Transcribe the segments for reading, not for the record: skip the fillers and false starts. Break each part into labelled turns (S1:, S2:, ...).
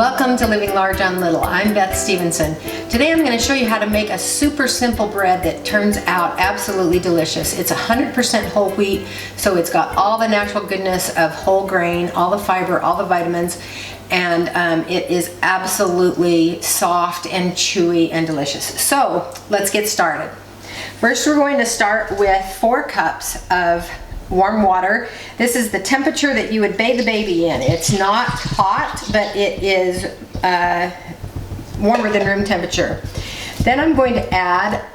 S1: Welcome to Living Large on Little. I'm Beth Stevenson. Today I'm going to show you how to make a super simple bread that turns out absolutely delicious. It's 100% whole wheat, so it's got all the natural goodness of whole grain, all the fiber, all the vitamins, and it is absolutely soft and chewy and delicious. So let's get started. First, we're going to start with 4 cups of warm water. This is the temperature that you would bathe the baby in. It's not hot, but it is warmer than room temperature. Then I'm going to add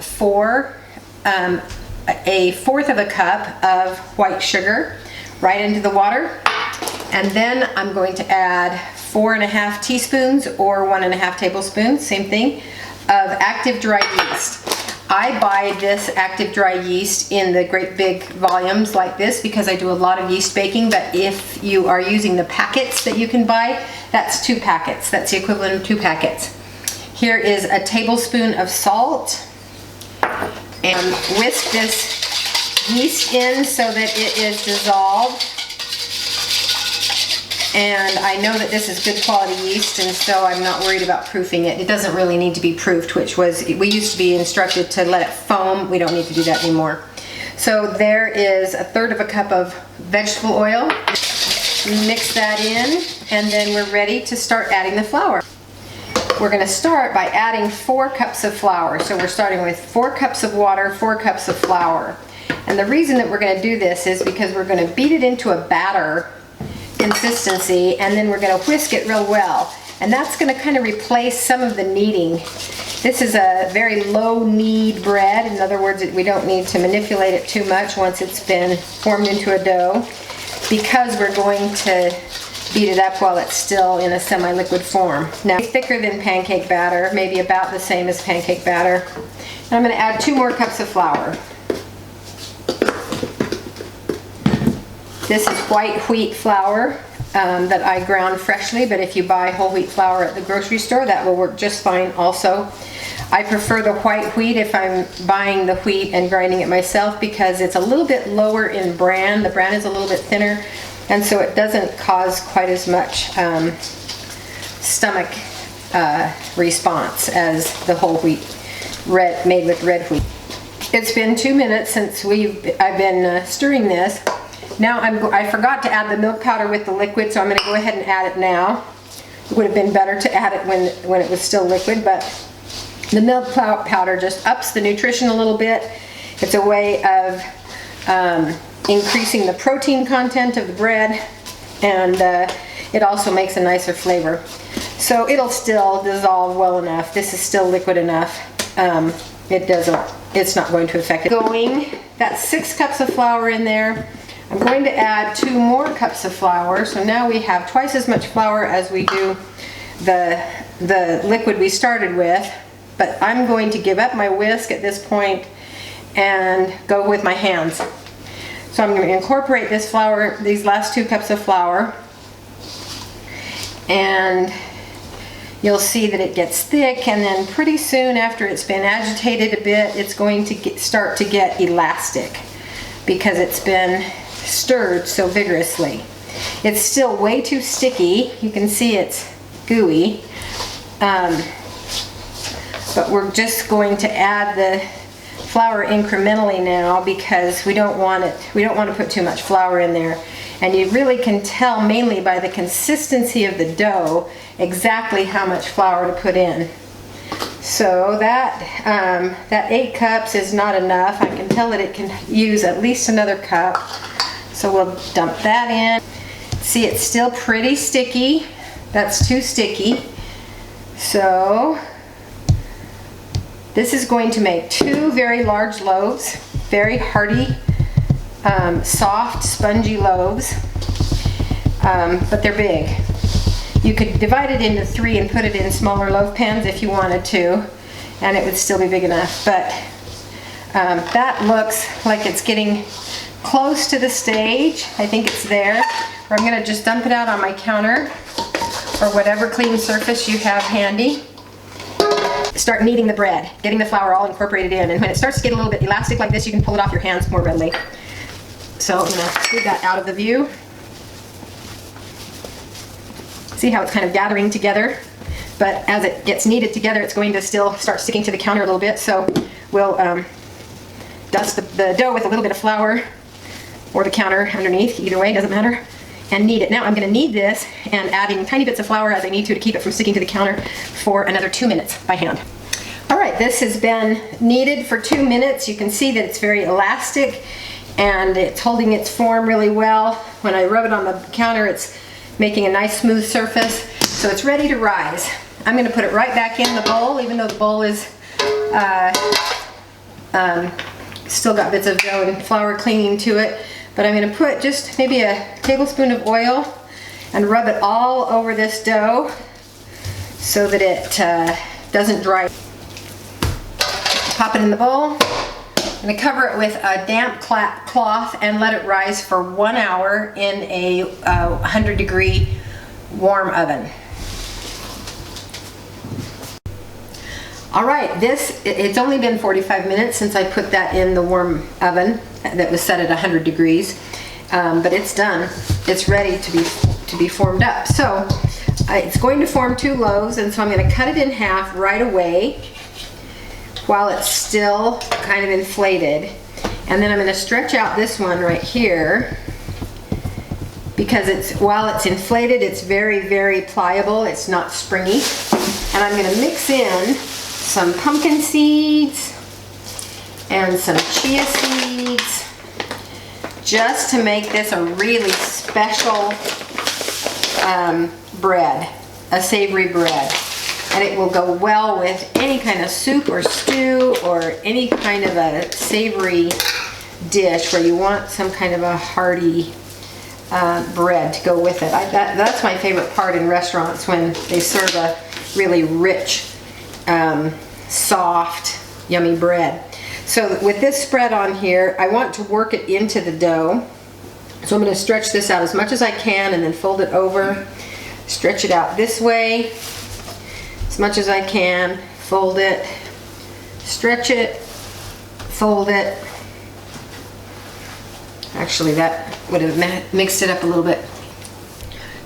S1: a fourth of a cup of white sugar right into the water. And then I'm going to add 4.5 teaspoons or 1.5 tablespoons, same thing, of active dry yeast. I buy this active dry yeast in the great big volumes like this because I do a lot of yeast baking, but if you are using the packets that you can buy, that's 2 packets. That's the equivalent of 2 packets. Here is a tablespoon of salt, and whisk this yeast in so that it is dissolved. And I know that this is good quality yeast, and so I'm not worried about proofing it. It doesn't really need to be proofed, we used to be instructed to let it foam. We don't need to do that anymore. So there is 1/3 cup of vegetable oil. Mix that in, and then we're ready to start adding the flour. We're going to start by adding 4 cups of flour. So we're starting with 4 cups of water, 4 cups of flour. And the reason that we're going to do this is because we're going to beat it into a batter consistency, and then we're going to whisk it real well, and that's going to kind of replace some of the kneading. This is a very low knead bread. In other words, we don't need to manipulate it too much once it's been formed into a dough, because we're going to beat it up while it's still in a semi-liquid form. Now, thicker than pancake batter, maybe about the same as pancake batter. And I'm going to add 2 more cups of flour. This is white wheat flour that I ground freshly, but if you buy whole wheat flour at the grocery store, that will work just fine also. I prefer the white wheat if I'm buying the wheat and grinding it myself, because it's a little bit lower in bran. The bran is a little bit thinner, and so it doesn't cause quite as much stomach response as the whole wheat made with red wheat. It's been 2 minutes since I've been stirring this. Now I forgot to add the milk powder with the liquid, so I'm going to go ahead and add it now. It would have been better to add it when it was still liquid, but the milk powder just ups the nutrition a little bit. It's a way of increasing the protein content of the bread, and it also makes a nicer flavor. So it'll still dissolve well enough. This is still liquid enough. It's not going to affect it. That's 6 cups of flour in there. I'm going to add 2 more cups of flour, so now we have twice as much flour as we do the liquid we started with, but I'm going to give up my whisk at this point and go with my hands. So I'm going to incorporate this flour, these last 2 cups of flour, and you'll see that it gets thick, and then pretty soon after it's been agitated a bit, it's going to start to get elastic because it's been stirred so vigorously. It's still way too sticky. You can see it's gooey, but we're just going to add the flour incrementally now because we don't want to put too much flour in there. And you really can tell mainly by the consistency of the dough exactly how much flour to put in. So that 8 cups is not enough. I can tell that it can use at least another cup. So we'll dump that in. See, it's still pretty sticky. That's too sticky. So this is going to make 2 very large loaves, very hearty, soft, spongy loaves, but they're big. You could divide it into 3 and put it in smaller loaf pans if you wanted to, and it would still be big enough. But that looks like it's getting close to the stage. I think it's there. Or I'm going to just dump it out on my counter or whatever clean surface you have handy. Start kneading the bread, getting the flour all incorporated in, and when it starts to get a little bit elastic like this, you can pull it off your hands more readily. So I'm going to scoot that out of the view. See how it's kind of gathering together? But as it gets kneaded together, it's going to still start sticking to the counter a little bit. So we'll dust the dough with a little bit of flour, or the counter underneath, either way, doesn't matter, and knead it. Now I'm going to knead this and adding tiny bits of flour as I need to keep it from sticking to the counter for another 2 minutes by hand. All right, this has been kneaded for 2 minutes. You can see that it's very elastic and it's holding its form really well. When I rub it on the counter, it's making a nice smooth surface. So it's ready to rise. I'm going to put it right back in the bowl, even though the bowl is still got bits of dough and flour clinging to it. But I'm going to put just maybe a tablespoon of oil and rub it all over this dough so that it doesn't dry. Pop it in the bowl. I'm going to cover it with a damp cloth and let it rise for 1 hour in a 100-degree warm oven. All right, it's only been 45 minutes since I put that in the warm oven that was set at 100 degrees, but it's done. It's ready to be formed up. So it's going to form 2 loaves, and so I'm going to cut it in half right away while it's still kind of inflated. And then I'm going to stretch out this one right here because while it's inflated, it's very, very pliable. It's not springy. And I'm going to mix in some pumpkin seeds and some chia seeds just to make this a really special bread, a savory bread. And it will go well with any kind of soup or stew or any kind of a savory dish where you want some kind of a hearty bread to go with it. That's my favorite part in restaurants, when they serve a really rich, soft, yummy bread. So with this spread on here, I want to work it into the dough. So I'm going to stretch this out as much as I can and then fold it over, stretch it out this way as much as I can, fold it, stretch it, fold it. Actually, that would have mixed it up a little bit.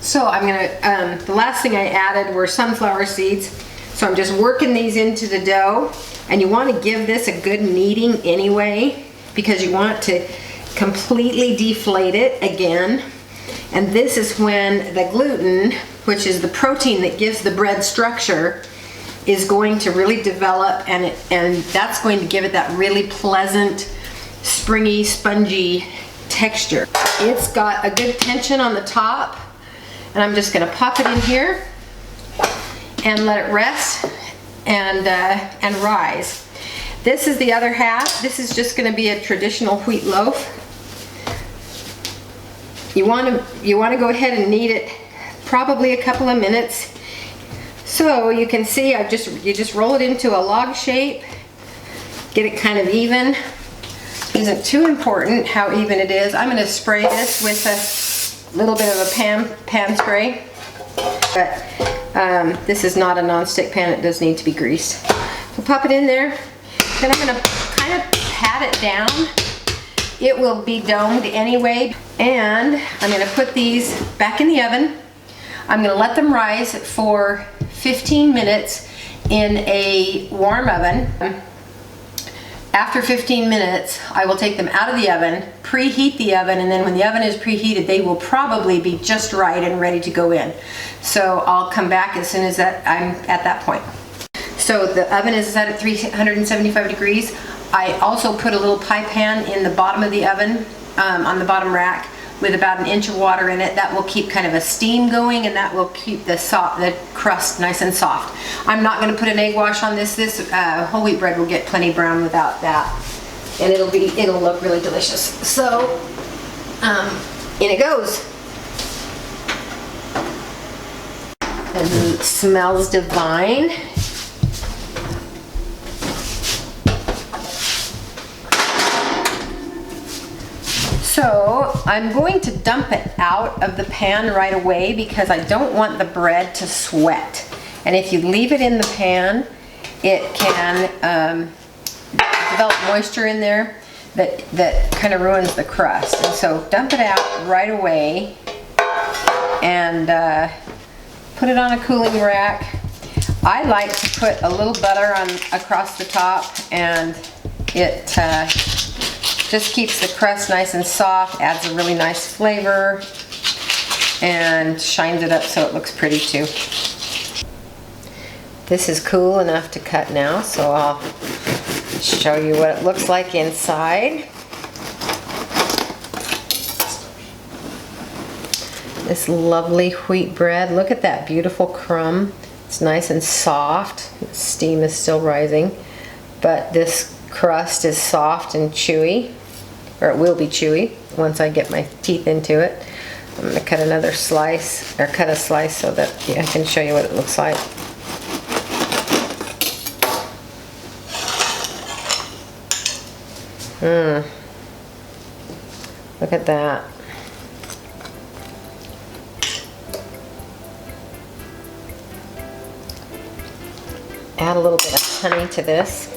S1: So I'm going to, the last thing I added were sunflower seeds. So I'm just working these into the dough, and you want to give this a good kneading anyway because you want to completely deflate it again. And this is when the gluten, which is the protein that gives the bread structure, is going to really develop, and that's going to give it that really pleasant, springy, spongy texture. It's got a good tension on the top, and I'm just going to pop it in here and let it rest and rise. This is the other half. This is just going to be a traditional wheat loaf. You want to go ahead and knead it probably a couple of minutes. So you can see you just roll it into a log shape, get it kind of even. Isn't too important how even it is. I'm going to spray this with a little bit of a pan spray, but this is not a non-stick pan. It does need to be greased. So pop it in there. Then I'm going to kind of pat it down. It will be domed anyway, and I'm going to put these back in the oven. I'm going to let them rise for 15 minutes in a warm oven. After 15 minutes, I will take them out of the oven, preheat the oven, and then when the oven is preheated, they will probably be just right and ready to go in. So I'll come back as soon as I'm at that point. So the oven is set at 375 degrees. I also put a little pie pan in the bottom of the oven, on the bottom rack, with about 1 inch of water in it. That will keep kind of a steam going, and that will keep the crust nice and soft. I'm not going to put an egg wash on this. This whole wheat bread will get plenty brown without that, and it'll look really delicious. So in it goes. And it smells divine. So I'm going to dump it out of the pan right away because I don't want the bread to sweat. And if you leave it in the pan, it can develop moisture in there that kind of ruins the crust. And so dump it out right away and put it on a cooling rack. I like to put a little butter on across the top, and it just keeps the crust nice and soft, adds a really nice flavor, and shines it up so it looks pretty too. This is cool enough to cut now, so I'll show you what it looks like inside. This lovely wheat bread. Look at that beautiful crumb. It's nice and soft. The steam is still rising, but this crust is soft and chewy, or it will be chewy once I get my teeth into it. I'm going to cut another slice, or cut a slice so that I can show you what it looks like. Look at that. Add a little bit of honey to this.